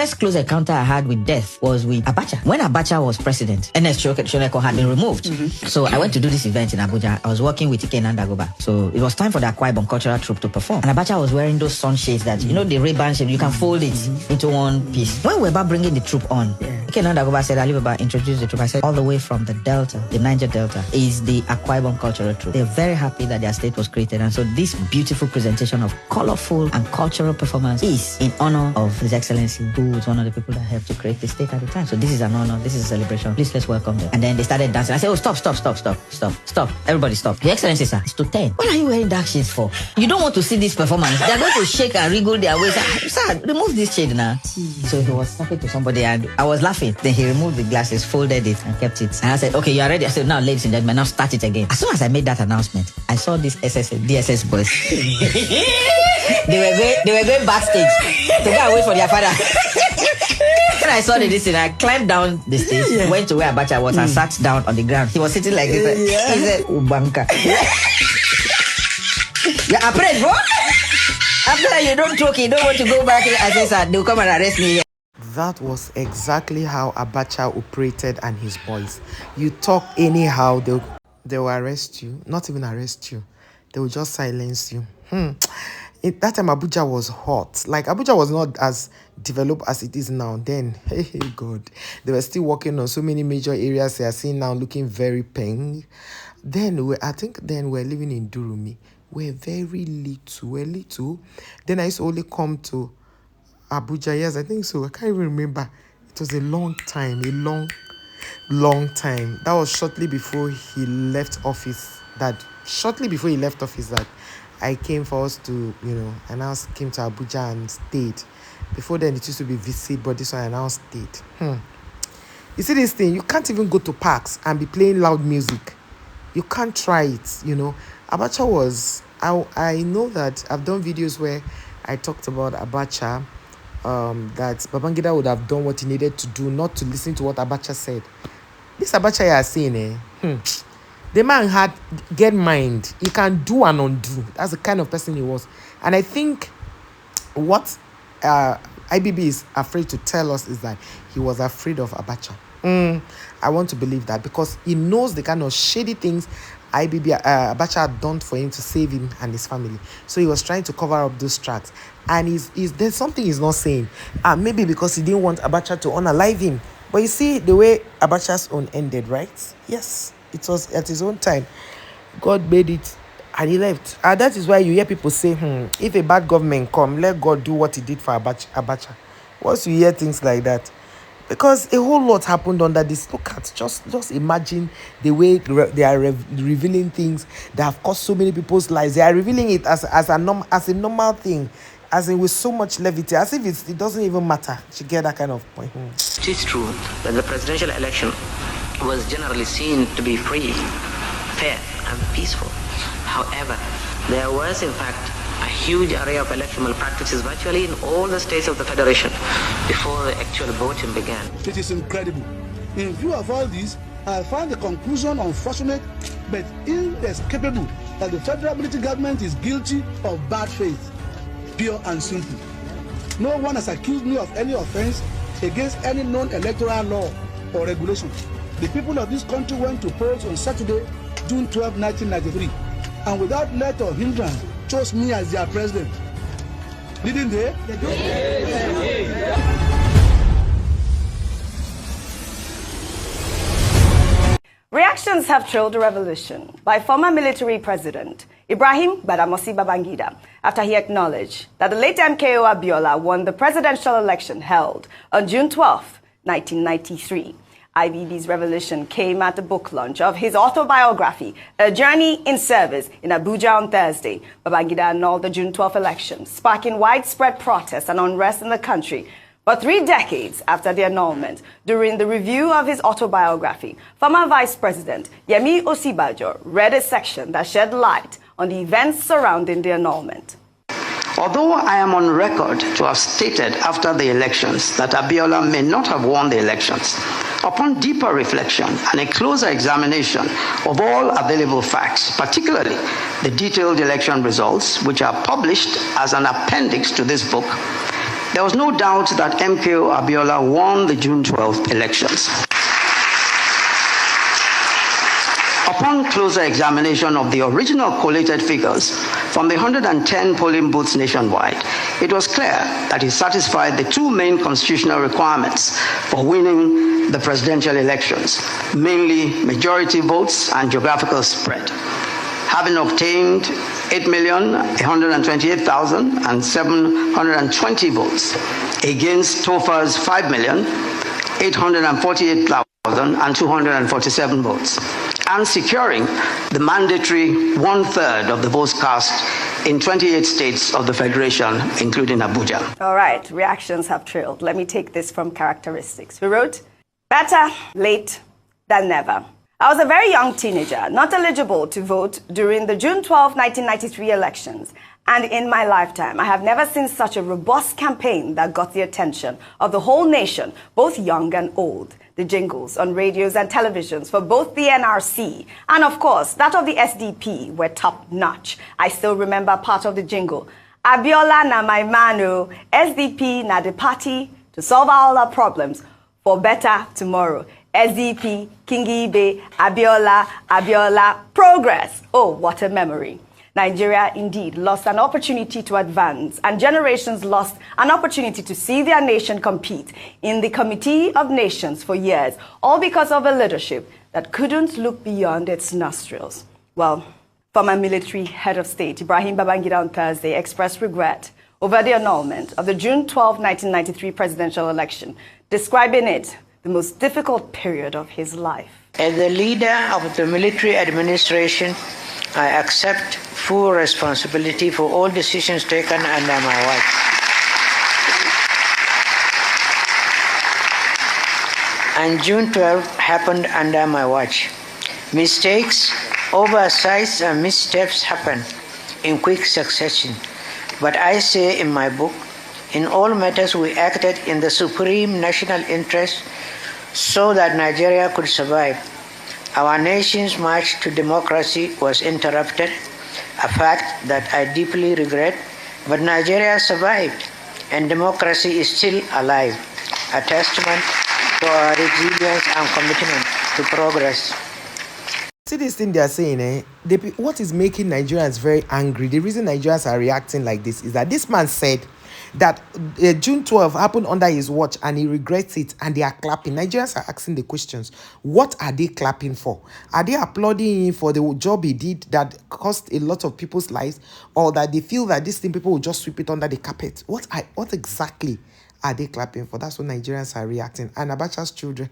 first close encounter I had with death was with Abacha. When Abacha was president, NS Shoneko had been removed. So I went to do this event in Abuja. I was working with Ike Nandagoba. So it was time for the Akwa Ibom cultural troupe to perform. And Abacha was wearing those sunshades that, you know, the Ray-Ban shade, you can fold it into one piece. When we were about bringing the troupe on, Ike Nandagoba said, Alibaba introduced the troupe. I said, all the way from the Delta, the Niger Delta, is the Akwa Ibom cultural troupe. They're very happy that their state was created. And so this beautiful presentation of colorful and cultural performance is in honor of His Excellency, who was one of the people that helped to create the state at the time. So this is an honor. This is a celebration. Please, let's welcome them. And then they started dancing. I said, oh, stop. Everybody stop. Your Excellency, sir, it's to 10. What are you wearing dark shades for? You don't want to see this performance. They're going to shake and wriggle their waist. Sir, remove this shade now. So he was talking to somebody and I was laughing. Then he removed the glasses, folded it and kept it. And I said, okay, you are ready. I said, now, ladies and gentlemen, now start it again. As soon as I made that announcement, I saw this DSS boys. They were going backstage to go and wait for their father. When I saw this thing, I climbed down the stage, went to where Abacha was and sat down on the ground. He was sitting like this. He said, Ubanka. You're afraid, bro? After that, you don't joke, you don't want to go back. I said, sir, they'll come and arrest me. That was exactly how Abacha operated and his boys. You talk anyhow, they will arrest you. Not even arrest you. They will just silence you. That time Abuja was hot. Like Abuja was not as developed as it is now. Then, hey God, they were still working on so many major areas. They are seeing now looking very peng. Then I think we're living in Durumi. We're very little. We're little. Then I used to only come to Abuja. Yes, I think so. I can't even remember. It was a long time. A long time. That was shortly before he left office. That I came for us to, I now came to Abuja and stayed. Before then, it used to be visit, but this one I now stayed. You see this thing, you can't even go to parks and be playing loud music. You can't try it, Abacha was, I know that I've done videos where I talked about Abacha, that Babangida would have done what he needed to do, not to listen to what Abacha said. This Abacha you are saying, the man had get mind. He can do and undo. That's the kind of person he was. And I think what IBB is afraid to tell us is that he was afraid of Abacha. I want to believe that because he knows the kind of shady things Abacha had done for him to save him and his family. So he was trying to cover up those tracks. And there's something he's not saying. Maybe because he didn't want Abacha to unalive him. But you see the way Abacha's own ended, right? Yes. It was at his own time. God made it and he left. And that is why you hear people say, if a bad government come, let God do what he did for Abacha. Once you hear things like that, because a whole lot happened under this. Look at, just imagine the way they are revealing things that have cost so many people's lives. They are revealing it as a normal thing, as in with so much levity, as if it doesn't even matter. You get that kind of point. It is true that the presidential election was generally seen to be free, fair, and peaceful. However, there was in fact a huge array of electoral practices virtually in all the states of the Federation before the actual voting began. It is incredible. In view of all this, I find the conclusion unfortunate but inescapable that the federal military government is guilty of bad faith, pure and simple. No one has accused me of any offense against any known electoral law or regulation. The people of this country went to polls on Saturday, June 12, 1993, and without let or hindrance, chose me as their president. Didn't they? Reactions have trailed the revolution by former military president Ibrahim Badamasi Babangida after he acknowledged that the late MKO Abiola won the presidential election held on June 12, 1993. IBB's revolution came at the book launch of his autobiography, A Journey in Service, in Abuja on Thursday. Babangida annulled the June 12 election, sparking widespread protests and unrest in the country. But 3 decades after the annulment, during the review of his autobiography, former Vice President Yemi Osibajo read a section that shed light on the events surrounding the annulment. Although I am on record to have stated after the elections that Abiola may not have won the elections, upon deeper reflection and a closer examination of all available facts, particularly the detailed election results, which are published as an appendix to this book, There was no doubt that MKO Abiola won the June 12th elections. Upon closer examination of the original collated figures from the 110 polling booths nationwide, it was clear that he satisfied the two main constitutional requirements for winning the presidential elections, mainly majority votes and geographical spread. Having obtained 8,128,720 votes against TOFA's 5,848,247 votes, and securing the mandatory one-third of the votes cast in 28 states of the Federation, including Abuja. All right, reactions have trailed. Let me take this from characteristics. Who wrote, "Better late than never. I was a very young teenager, not eligible to vote during the June 12, 1993 elections. And in my lifetime, I have never seen such a robust campaign that got the attention of the whole nation, both young and old. The jingles on radios and televisions for both the NRC and, of course, that of the SDP were top-notch. I still remember part of the jingle. Abiola na my mano, SDP na the party to solve all our problems for better tomorrow. SDP, Kingibe, Abiola, Abiola, progress." Oh, what a memory. Nigeria indeed lost an opportunity to advance, and generations lost an opportunity to see their nation compete in the Committee of Nations for years, all because of a leadership that couldn't look beyond its nostrils. Well, former military head of state Ibrahim Babangida on Thursday expressed regret over the annulment of the June 12, 1993 presidential election, describing it the most difficult period of his life. As the leader of the military administration, I accept full responsibility for all decisions taken under my watch. And June 12 happened under my watch. Mistakes, oversights, and missteps happen in quick succession. But I say in my book, in all matters we acted in the supreme national interest so that Nigeria could survive. Our nation's march to democracy was interrupted, a fact that I deeply regret, but Nigeria survived and democracy is still alive, a testament to our resilience and commitment to progress. See this thing they are saying, what is making Nigerians very angry, the reason Nigerians are reacting like this is that this man said that June 12 happened under his watch and he regrets it and they are clapping. Nigerians are asking the questions. What are they clapping for? Are they applauding him for the job he did that cost a lot of people's lives, or that they feel that this thing people will just sweep it under the carpet? What exactly are they clapping for? That's what Nigerians are reacting. And Abacha's children